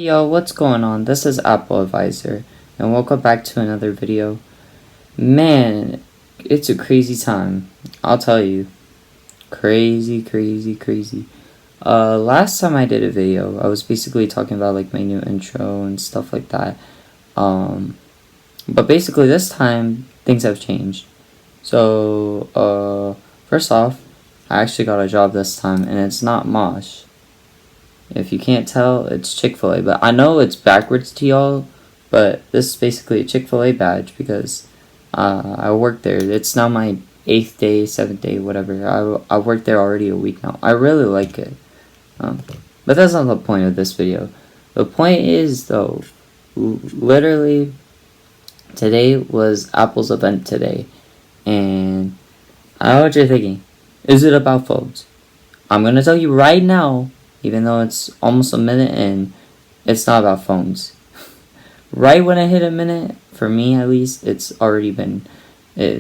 Yo, what's going on? This is Apple Advisor, and welcome back to another video. Man, it's a crazy time. I'll tell you. Crazy, crazy, crazy. Last time I did a video, I was basically talking about like my new intro and stuff like that. But basically this time, things have changed. So, first off, I actually got a job this time, and it's not Mosh. If you can't tell, it's Chick-fil-A. But I know it's backwards to y'all, but this is basically a Chick-fil-A badge because I work there. It's now my 8th day, 7th day, whatever. I worked there already a week now. I really like it. But that's not the point of this video. The point is, though, literally, today was Apple's event today. And I know what you're thinking. Is it about phones? I'm going to tell you right now, even though it's almost a minute in, it's not about phones. Right when I hit a minute, for me at least, it's already been.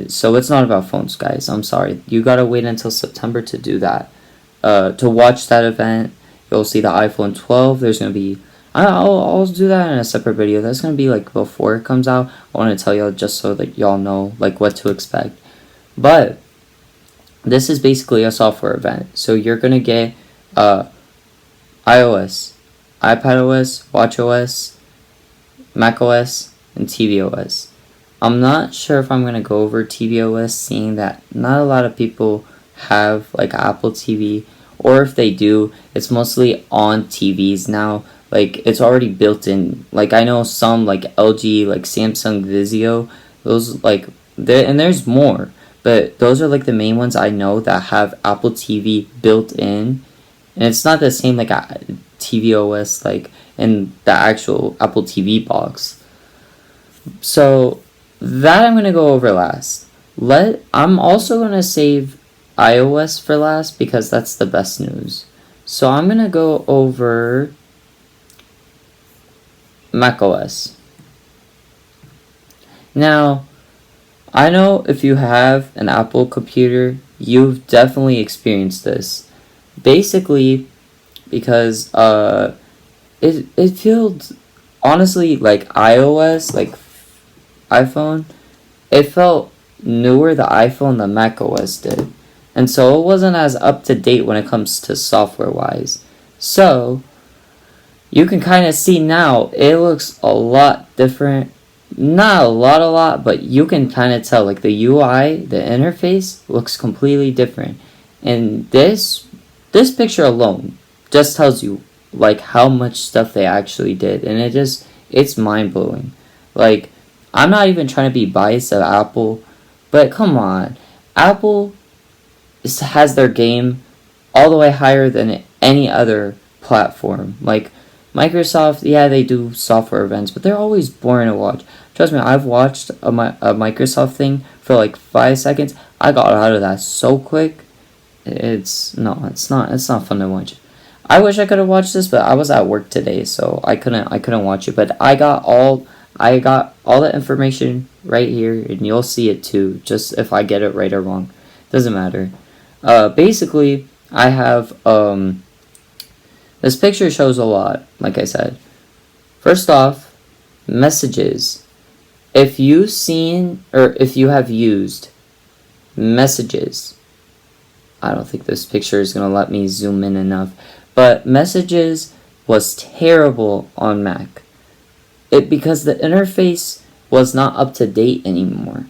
So it's not about phones, guys. I'm sorry. You gotta wait until September to do that. To watch that event, you'll see the iPhone 12. There's gonna be. I'll do that in a separate video. That's gonna be like before it comes out. I want to tell y'all just so that y'all know like what to expect. But this is basically a software event. So you're gonna get iOS, iPadOS, watchOS, macOS, and tvOS. I'm not sure if I'm going to go over tvOS, seeing that not a lot of people have like Apple TV, or if they do, it's mostly on TVs now. Like it's already built in. Like I know some like LG, like Samsung Vizio, those like there, and there's more, but those are like the main ones I know that have Apple TV built in. And it's not the same like tvOS like in the actual Apple TV box. So that I'm gonna go over last. I'm also gonna save iOS for last because that's the best news. So I'm gonna go over macOS. Now, I know if you have an Apple computer, you've definitely experienced this. Basically, because it feels honestly like iOS, like iPhone, it felt newer the iPhone than macOS did, and so it wasn't as up to date when it comes to software wise. So you can kind of see now it looks a lot different. Not a lot, but you can kind of tell like the UI, the interface looks completely different, and this picture alone just tells you like how much stuff they actually did, and it's mind-blowing. Like I'm not even trying to be biased at Apple, but come on, Apple has their game all the way higher than any other platform. Like Microsoft, yeah, they do software events, but they're always boring to watch. Trust me, I've watched a Microsoft thing for like 5 seconds. I got out of that so quick. It's not fun to watch. I wish I could have watched this, but I was at work today, so I couldn't watch it. But I got all the information right here, and you'll see it too. Just if I get it right or wrong, doesn't matter. Basically, I have this picture shows a lot. Like I said, first off, messages. If you have used messages. I don't think this picture is going to let me zoom in enough. But messages was terrible on Mac. Because the interface was not up to date anymore.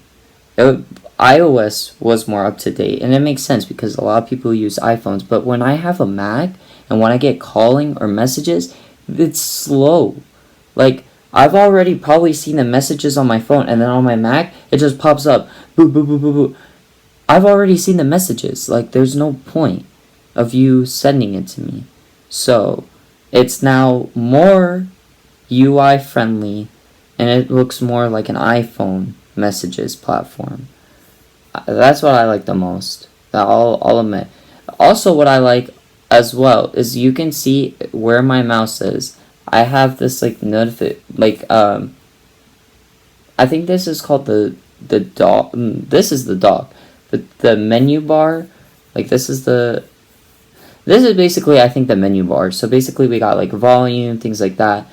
iOS was more up to date. And it makes sense because a lot of people use iPhones. But when I have a Mac and when I get calling or messages, it's slow. Like I've already probably seen the messages on my phone, and then on my Mac, it just pops up. Boo, boo, boo, boo, boo. I've already seen the messages. Like, there's no point of you sending it to me. So, it's now more UI friendly, and it looks more like an iPhone messages platform. That's what I like the most. I'll admit. Also, what I like as well is you can see where my mouse is. I have this like I think this is called the dock. This is the dock. The menu bar, like this is basically I think the menu bar. So basically we got like volume, things like that.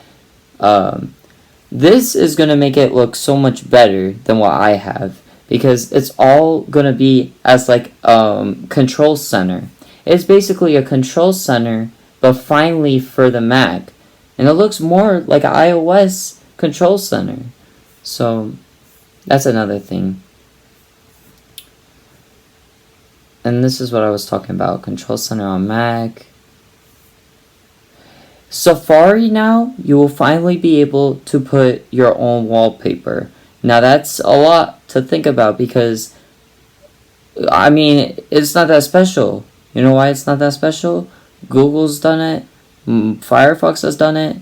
This is going to make it look so much better than what I have, because it's all going to be as like control center. It's basically a control center, but finally for the Mac. And it looks more like an iOS control center. So that's another thing. And this is what I was talking about. Control center on Mac. Safari now, you will finally be able to put your own wallpaper. Now that's a lot to think about, because I mean, it's not that special. You know why it's not that special? Google's done it. Firefox has done it.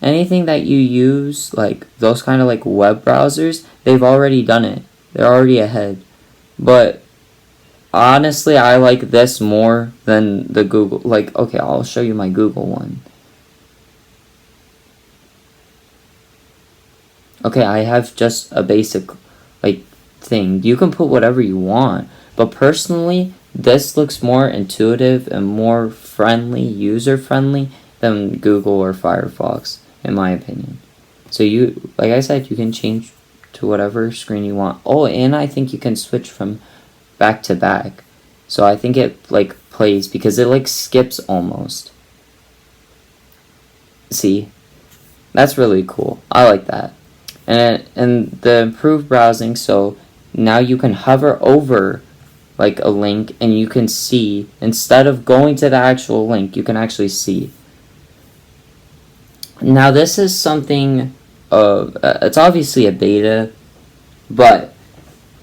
Anything that you use, like those kind of like web browsers, they've already done it. They're already ahead. But honestly, I like this more than the Google. Like, okay, I'll show you my Google one. Okay, I have just a basic like thing. You can put whatever you want, but personally, this looks more intuitive and more friendly, user friendly than Google or Firefox, in my opinion. So you, like I said, you can change to whatever screen you want. Oh, and I think you can switch from back to back. So I think it like plays, because it like skips almost. See? That's really cool. I like that. And the improved browsing, so now you can hover over like a link and you can see, instead of going to the actual link, you can actually see. Now this is something, it's obviously a beta, but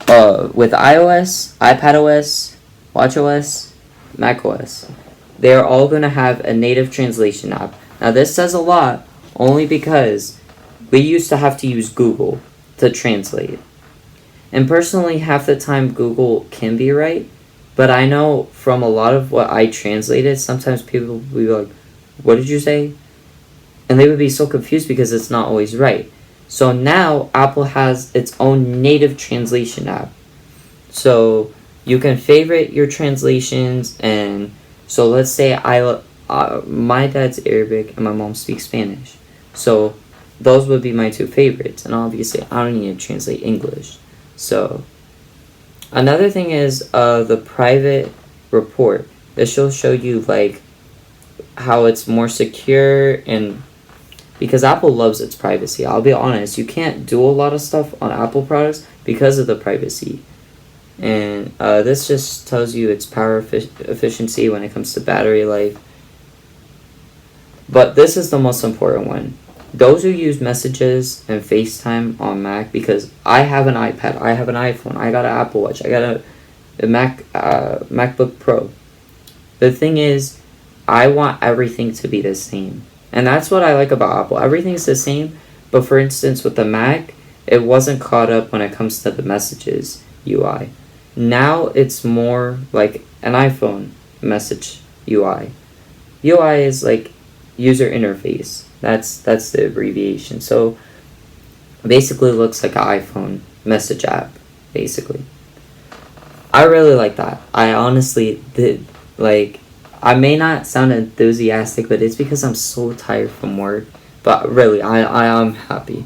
with iOS, iPadOS, watchOS, macOS, they're all going to have a native translation app. Now this says a lot, only because we used to have to use Google to translate. And personally, half the time Google can be right, but I know from a lot of what I translated, sometimes people will be like, what did you say? And they would be so confused because it's not always right. So now Apple has its own native translation app. So you can favorite your translations, and so let's say my dad's Arabic and my mom speaks Spanish. So those would be my two favorites, and obviously I don't need to translate English. So another thing is the private report. This will show you like how it's more secure, and because Apple loves its privacy. I'll be honest, you can't do a lot of stuff on Apple products because of the privacy. And this just tells you its power efficiency when it comes to battery life. But this is the most important one. Those who use messages and FaceTime on Mac, because I have an iPad, I have an iPhone, I got an Apple Watch, I got a MacBook Pro. The thing is, I want everything to be the same. And that's what I like about Apple. Everything's the same, but for instance, with the Mac, it wasn't caught up when it comes to the messages UI. Now it's more like an iPhone message UI. UI is like user interface. That's the abbreviation. So basically it looks like an iPhone message app, basically. I really like that. I honestly did, like, I may not sound enthusiastic, but it's because I'm so tired from work. But really, I am happy.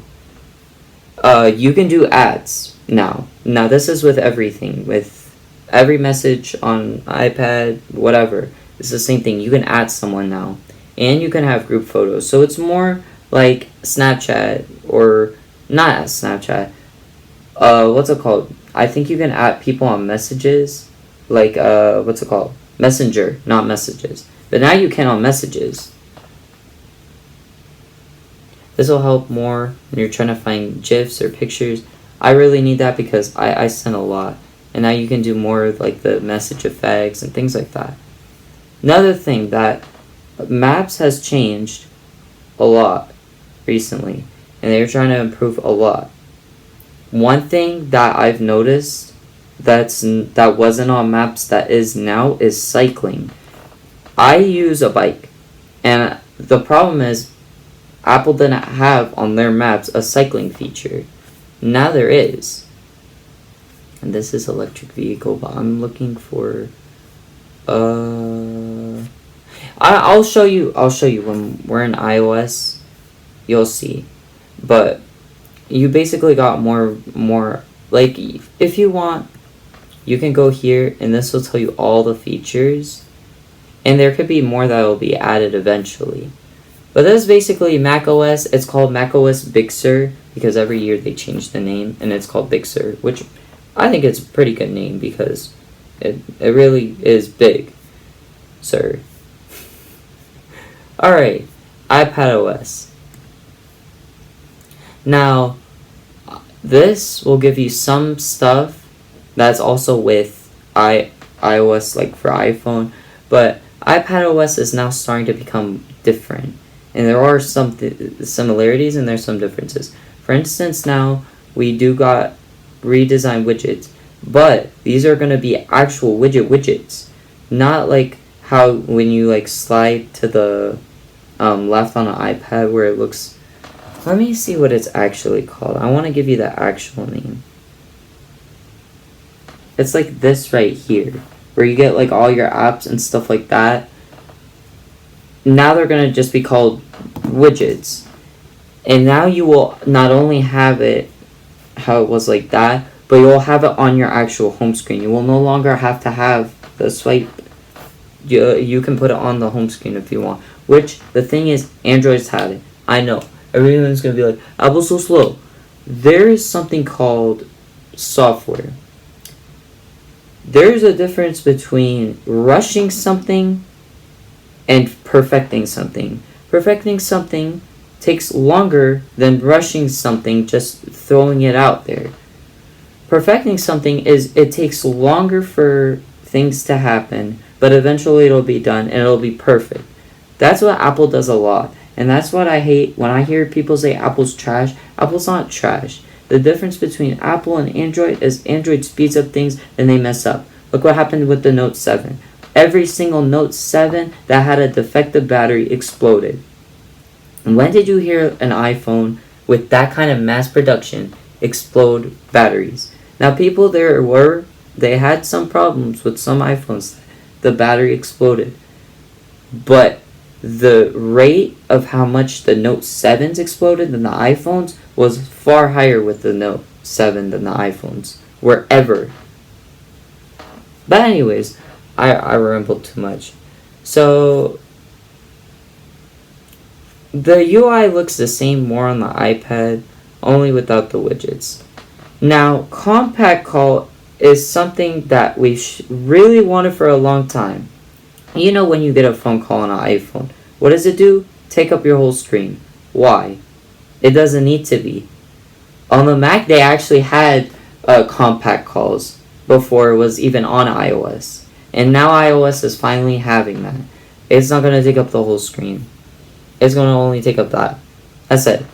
You can do ads now. Now this is with everything. With every message on iPad, whatever. It's the same thing. You can add someone now. And you can have group photos. So it's more like Snapchat, or not Snapchat. What's it called? I think you can add people on messages. Like, what's it called? Messenger, not messages. But now you can on messages. This will help more when you're trying to find GIFs or pictures. I really need that because I send a lot. And now you can do more of like the message effects and things like that. Another thing that Maps has changed a lot recently, and they're trying to improve a lot. One thing that I've noticed that wasn't on Maps that is now is cycling. I use a bike, and the problem is Apple didn't have on their maps a cycling feature. Now there is. And this is electric vehicle, but I'm looking for I'll show you when we're in iOS. you'll see. But you basically got more, like, if you want, you can go here and this will tell you all the features, and there could be more that will be added eventually. But this is basically Mac OS. It's called Mac OS Big Sur because every year they change the name, and it's called Big Sur, which I think it's a pretty good name because it really is big, sir. Alright, iPad OS. Now, this will give you some stuff that's also with iOS, like for iPhone, but iPad OS is now starting to become different. And there are some similarities and there's some differences. For instance, now we do got redesigned widgets, but these are going to be actual widgets, not like how when you like slide to the left on an iPad where it looks. Let me see what it's actually called. I want to give you the actual name. It's like this right here, where you get like all your apps and stuff like that. Now they're going to just be called widgets. And now you will not only have it how it was like that, but you'll have it on your actual home screen. You will no longer have to have the swipe. You can put it on the home screen if you want. Which, the thing is, Android's had it. I know. Everyone's going to be like, Apple's so slow. There is something called software. There's a difference between rushing something and perfecting something. Perfecting something takes longer than rushing something, just throwing it out there. Perfecting something is, it takes longer for things to happen, but eventually it'll be done and it'll be perfect. That's what Apple does a lot. And that's what I hate when I hear people say Apple's trash. Apple's not trash. The difference between Apple and Android is Android speeds up things and they mess up. Look what happened with the Note 7. Every single Note 7 that had a defective battery exploded. And when did you hear an iPhone with that kind of mass production explode batteries? Now people they had some problems with some iPhones. The battery exploded. But the rate of how much the Note 7s exploded than the iPhones was far higher with the Note 7 than the iPhones. Wherever. But anyways, I rambled too much. So, the UI looks the same more on the iPad, only without the widgets. Now, Compact Call is something that we really wanted for a long time. You know when you get a phone call on an iPhone, what does it do? Take up your whole screen. Why? It doesn't need to be. On the Mac, they actually had compact calls before it was even on iOS. And now iOS is finally having that. It's not going to take up the whole screen. It's going to only take up that. That's it.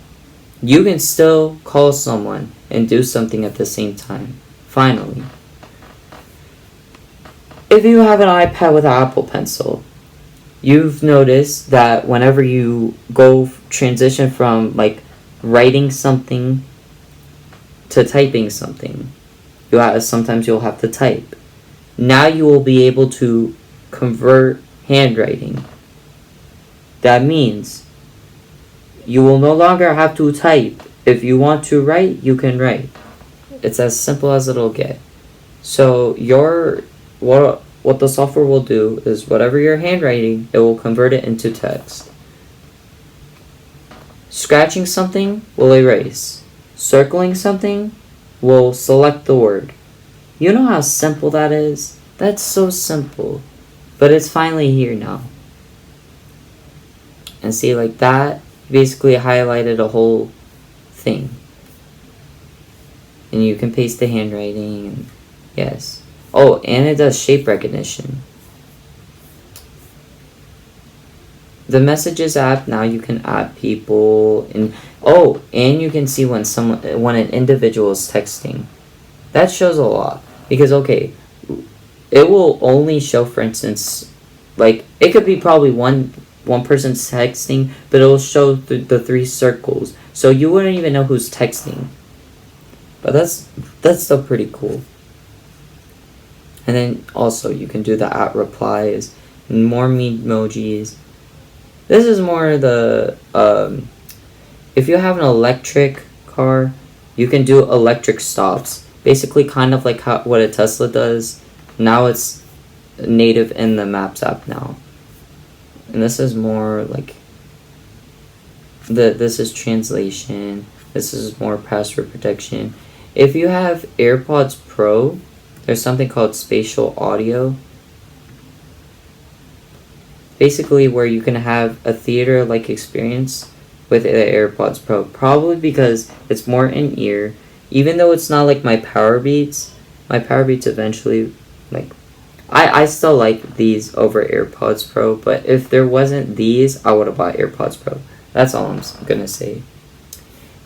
You can still call someone and do something at the same time. Finally. If you have an iPad with an Apple Pencil, you've noticed that whenever you go transition from like writing something to typing something, sometimes you'll have to type. Now you will be able to convert handwriting. That means you will no longer have to type. If you want to write, you can write. It's as simple as it'll get. So what the software will do is whatever you're handwriting, it will convert it into text. Scratching something will erase. Circling something will select the word. You know how simple that is? That's so simple. But it's finally here now. And see, like that basically highlighted a whole thing. And you can paste the handwriting. And yes. Oh, and it does shape recognition. The Messages app, now you can add people. And you can see when an individual is texting. That shows a lot. Because, okay, it will only show, for instance, like, it could be probably one person's texting, but it will show the three circles. So you wouldn't even know who's texting. But that's still pretty cool. And then also you can do the at replies, more emojis. This is more the if you have an electric car, you can do electric stops. Basically, kind of like what a Tesla does. Now it's native in the Maps app now. And this is more like this is translation. This is more password protection. If you have AirPods Pro, there's something called spatial audio. Basically where you can have a theater-like experience with the AirPods Pro. Probably because it's more in-ear. Even though it's not like my Power Beats eventually, like, I still like these over AirPods Pro, but if there wasn't these, I would have bought AirPods Pro. That's all I'm gonna say.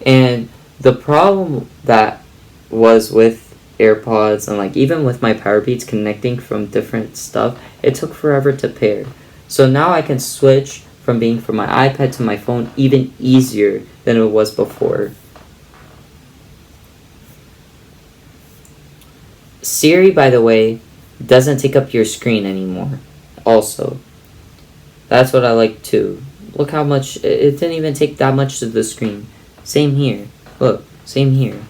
And the problem that was with AirPods and like even with my Power Beats connecting from different stuff, it took forever to pair. So now I can switch from being from my iPad to my phone even easier than it was before. Siri, by the way, doesn't take up your screen anymore. Also, that's what I like too. Look how much, it didn't even take that much to the screen. Same here. Look, same here.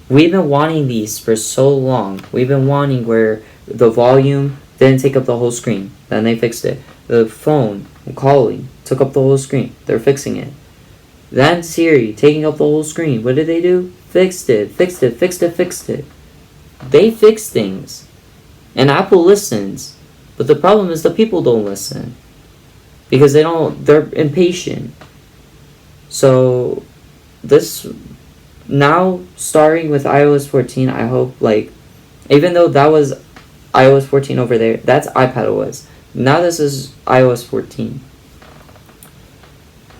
We've been wanting these for so long. We've been wanting where the volume didn't take up the whole screen. Then they fixed it. The phone calling took up the whole screen. They're fixing it. Then Siri taking up the whole screen. What did they do? Fixed it. They fix things. And Apple listens. But the problem is the people don't listen. Because they're impatient. So this now starting with iOS 14, I hope, like, even though that was iOS 14 over there, that's iPadOS. Now this is iOS 14.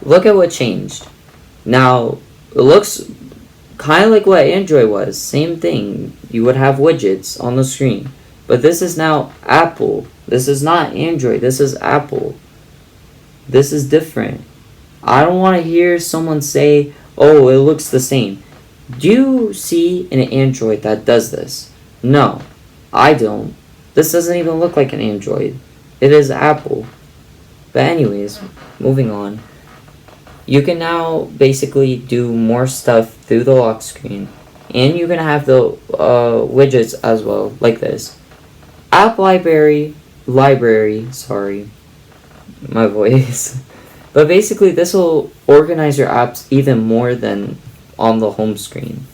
Look at what changed. Now, it looks kind of like what Android was. Same thing. You would have widgets on the screen. But this is now Apple. This is not Android. This is Apple. This is different. I don't want to hear someone say, oh, it looks the same. Do you see an Android that does this? No, I don't. This doesn't even look like an Android. It is Apple. But anyways, moving on. You can now basically do more stuff through the lock screen. And you can have the widgets as well, like this. App library, sorry, my voice. But basically this will organize your apps even more than on the home screen.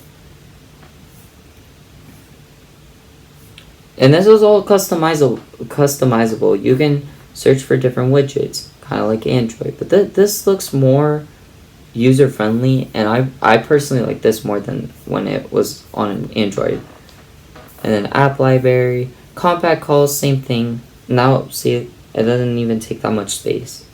And this is all customizable. You can search for different widgets, kind of like Android. But this looks more user-friendly, and I personally like this more than when it was on an Android. And then app library, compact calls, same thing. Now, see, it doesn't even take that much space.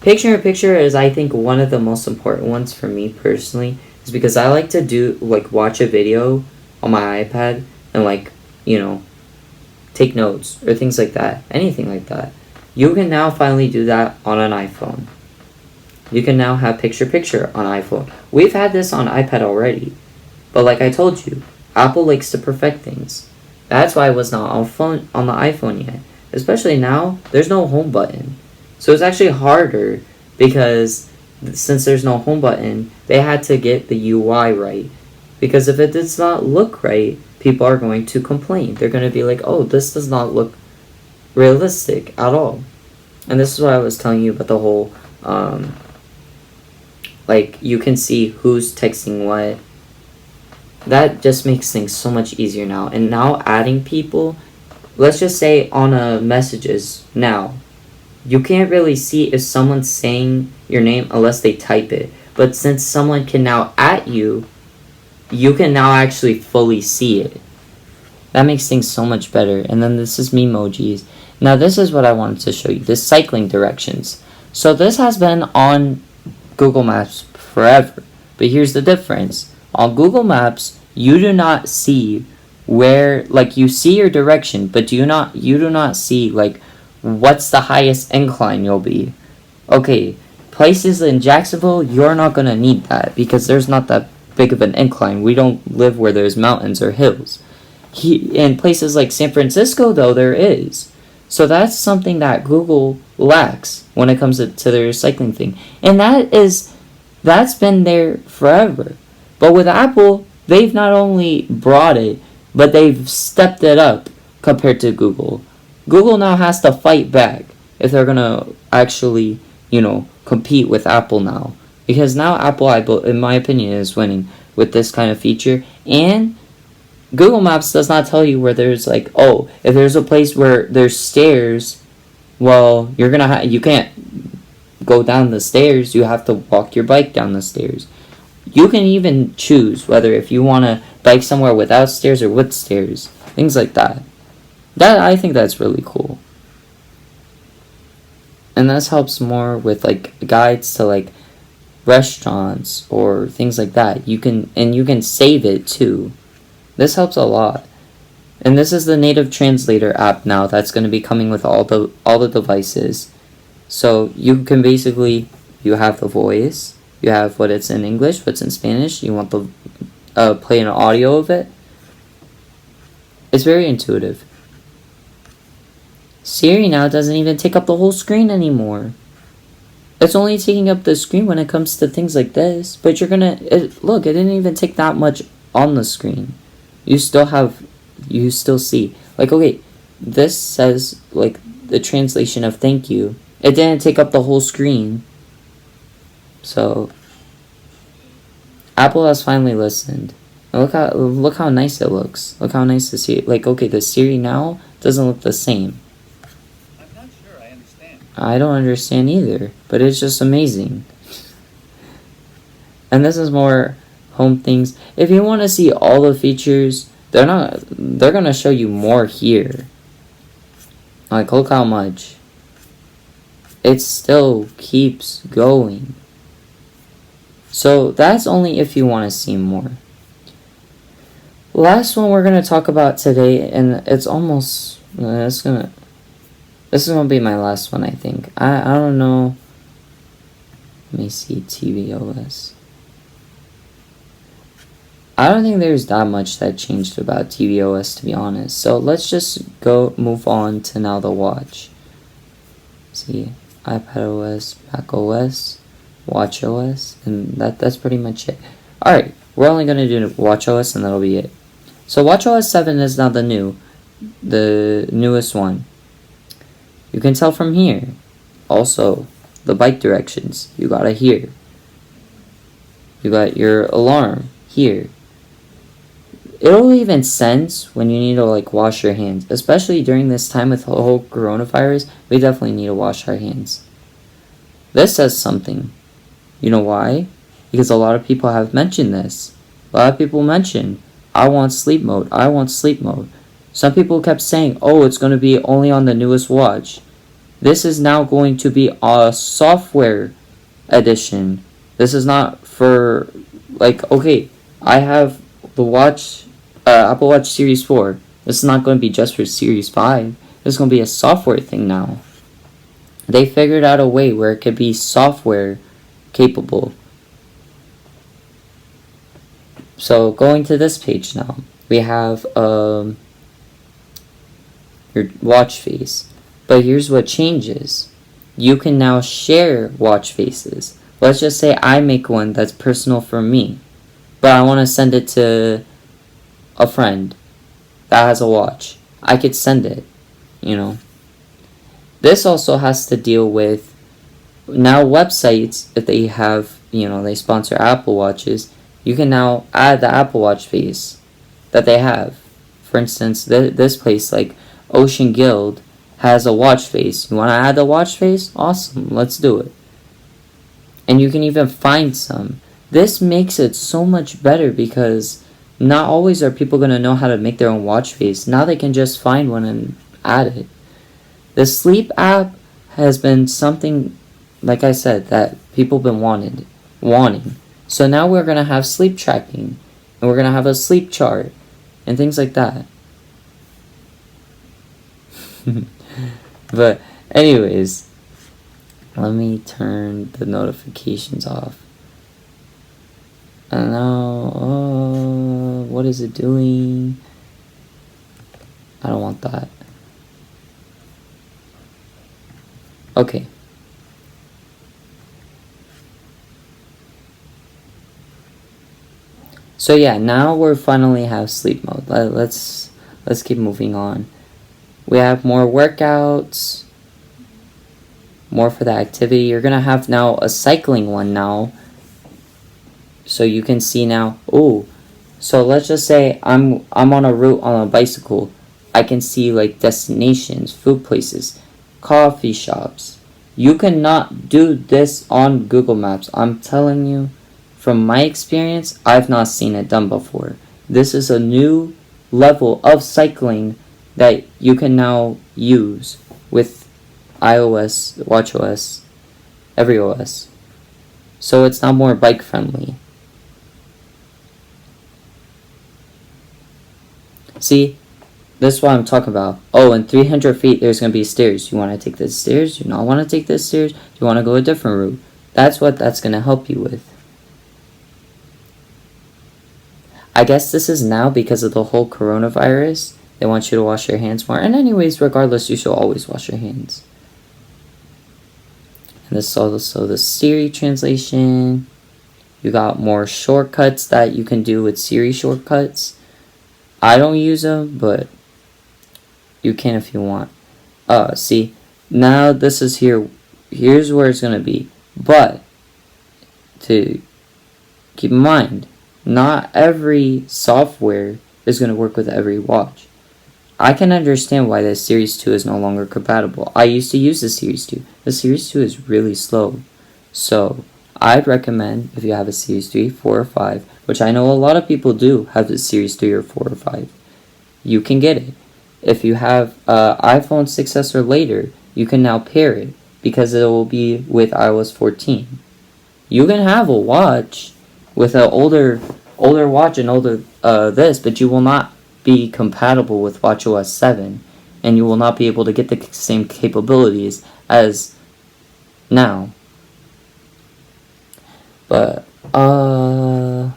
Picture-in-picture is, I think, one of the most important ones for me personally, is because I like to watch a video on my iPad and, like, you know, take notes or things like that, anything like that. You can now finally do that on an iPhone. You can now have picture-picture on iPhone. We've had this on iPad already, but like I told you, Apple likes to perfect things. That's why it was not on the iPhone yet. Especially now, there's no home button. So it's actually harder because since there's no home button, they had to get the UI right. Because if it does not look right, people are going to complain. They're going to be like, oh, this does not look realistic at all. And this is what I was telling you about the whole, like, you can see who's texting what. That just makes things so much easier now. And now adding people, let's just say on a messages now, you can't really see if someone's saying your name unless they type it. But since someone can now at you, you can now actually fully see it. That makes things so much better. And then this is Memojis. Now this is what I wanted to show you. This cycling directions. So this has been on Google Maps forever. But here's the difference. On Google Maps, you do not see where, like, you see your direction, but you do not see, like, what's the highest incline you'll be. Okay, places in Jacksonville, you're not going to need that because there's not that big of an incline. We don't live where there's mountains or hills. In places like San Francisco, though, there is. So that's something that Google lacks when it comes to the recycling thing. And that's been there forever. But with Apple, they've not only brought it, but they've stepped it up compared to Google. Google now has to fight back if they're gonna actually, compete with Apple now. Because now Apple, in my opinion, is winning with this kind of feature. And Google Maps does not tell you where there's if there's a place where there's stairs, well, you can't go down the stairs. You have to walk your bike down the stairs. You can even choose whether if you want to bike somewhere without stairs or with stairs. Things like that. I think that's really cool. And this helps more with guides to restaurants or things like that. You can save it too. This helps a lot. And this is the native translator app now that's going to be coming with all the devices. So you can basically, you have the voice, you have what it's in English, what's in Spanish, you want to play an audio of it. It's very intuitive. Siri now doesn't even take up the whole screen anymore. It's only taking up the screen when it comes to things like this. But look, it didn't even take that much on the screen. You still see. Okay, this says, the translation of thank you. It didn't take up the whole screen. So, Apple has finally listened. Look how nice it looks. Look how nice to see it. Okay, the Siri now doesn't look the same. I'm not sure I understand. I don't understand either, but it's just amazing. And this is more home things. If you want to see all the features, they're gonna show you more here. Look how much. It still keeps going. So that's only if you want to see more. Last one we're gonna talk about today, and it's almost this is gonna be my last one, I think. I don't know. Let me see tvOS. I don't think there's that much that changed about tvOS, to be honest. So let's just move on to now the watch. See, iPadOS, macOS, watchOS, and that's pretty much it. Alright, we're only gonna do watchOS and that'll be it. So watchOS 7 is now the newest one. You can tell from here. Also, the bike directions, you got it here. You got your alarm here. It'll even sense when you need to wash your hands. Especially during this time with the whole coronavirus, we definitely need to wash our hands. This says something. You know why? Because a lot of people have mentioned this. A lot of people mentioned, I want sleep mode. I want sleep mode. Some people kept saying, oh, it's going to be only on the newest watch. This is now going to be a software edition. This is not for, okay, I have the watch, Apple Watch Series 4. This is not going to be just for Series 5. This is going to be a software thing now. They figured out a way where it could be software capable. So going to this page now, we have your watch face. But here's what changes. You can now share watch faces. Let's just say I make one that's personal for me, but I want to send it to a friend that has a watch. I could send it, This also has to deal with now websites, if they have, they sponsor Apple Watches, you can now add the Apple Watch face that they have. For instance, this place like Ocean Guild has a watch face. You want to add the watch face? Awesome, let's do it. And you can even find some. This makes it so much better because not always are people going to know how to make their own watch face. Now they can just find one and add it. The sleep app has been something, like I said, that people have been wanting. So now we're going to have sleep tracking, and we're going to have a sleep chart, and things like that. But anyways, let me turn the notifications off. And now, what is it doing? I don't want that. Okay. So yeah, now we're finally have sleep mode. Let's keep moving on. We have more workouts, more for the activity. You're gonna have now a cycling one now. So you can see now. Oh, so let's just say I'm on a route on a bicycle. I can see like destinations, food places, coffee shops. You cannot do this on Google Maps. I'm telling you, from my experience, I've not seen it done before. This is a new level of cycling that you can now use with iOS, watchOS, every OS. So it's now more bike friendly. See, this is what I'm talking about. Oh, in 300 feet, there's going to be stairs. You want to take the stairs? Do you not want to take the stairs? Do you want to go a different route? That's what that's going to help you with. I guess this is now because of the whole coronavirus. They want you to wash your hands more. And anyways, regardless, you should always wash your hands. And this is also the Siri translation. You got more shortcuts that you can do with Siri shortcuts. I don't use them, but you can if you want. See, now this is here. Here's where it's going to be. But, to keep in mind, not every software is going to work with every watch. I can understand why the Series 2 is no longer compatible. I used to use the Series 2. The Series 2 is really slow. So, I'd recommend if you have a Series 3, 4, or 5, which I know a lot of people do have the Series 3 or 4 or 5, you can get it. If you have iPhone 6s or later, you can now pair it because it will be with iOS 14. You can have a watch with an older watch and older this, but you will not be compatible with watchOS 7, and you will not be able to get the same capabilities as now. But let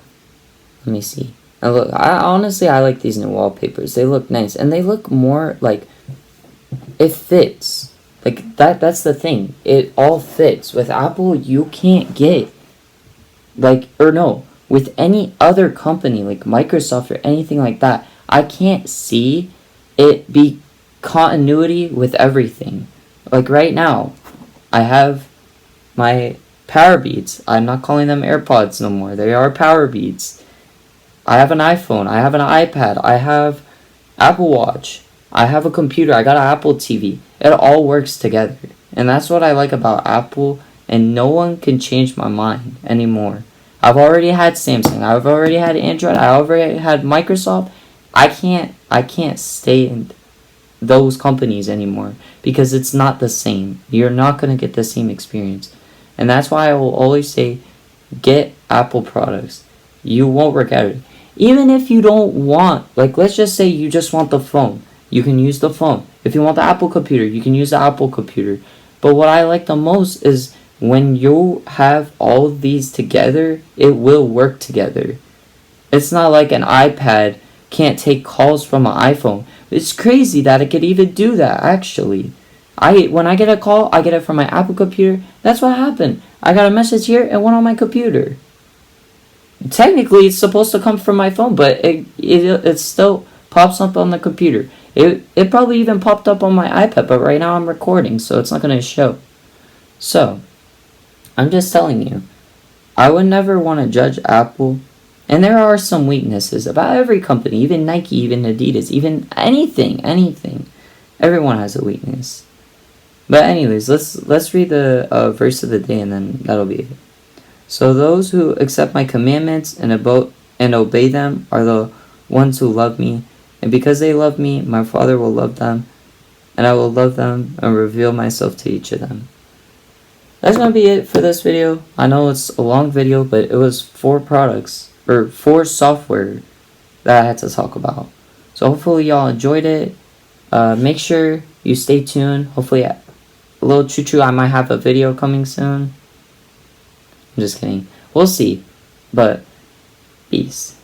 me see. And look, I like these new wallpapers. They look nice, and they look more like it fits. Like that's the thing. It all fits. With Apple, you can't get with any other company like Microsoft or anything like that. I can't see it be continuity with everything. Like right now, I have my Power Beats. I'm not calling them AirPods no more. They are Power Beats. I have an iPhone. I have an iPad. I have Apple Watch. I have a computer. I got an Apple TV. It all works together. And that's what I like about Apple, and no one can change my mind anymore. I've already had Samsung. I've already had Android. I already had Microsoft. I can't stay in those companies anymore because it's not the same. You're not going to get the same experience. And that's why I will always say, get Apple products. You won't regret it. Even if you don't want, like let's just say you just want the phone. You can use the phone. If you want the Apple computer, you can use the Apple computer. But what I like the most is when you have all of these together, it will work together. It's not like an iPad can't take calls from an iPhone. It's crazy that it could even do that, actually. When I get a call, I get it from my Apple computer. That's what happened. I got a message here and went on my computer. Technically, it's supposed to come from my phone, but it still pops up on the computer. It probably even popped up on my iPad, but right now I'm recording, so it's not going to show. So, I'm just telling you, I would never want to judge Apple. And there are some weaknesses about every company, even Nike, even Adidas, even anything. Everyone has a weakness. But anyways, let's read the verse of the day, and then that'll be it. So those who accept my commandments and obey them are the ones who love me. And because they love me, my Father will love them, and I will love them and reveal myself to each of them. That's going to be it for this video. I know it's a long video, but it was 4 products, or 4 software that I had to talk about. So hopefully y'all enjoyed it. Make sure you stay tuned. Hopefully a little choo-choo, I might have a video coming soon. I'm just kidding. We'll see. But peace.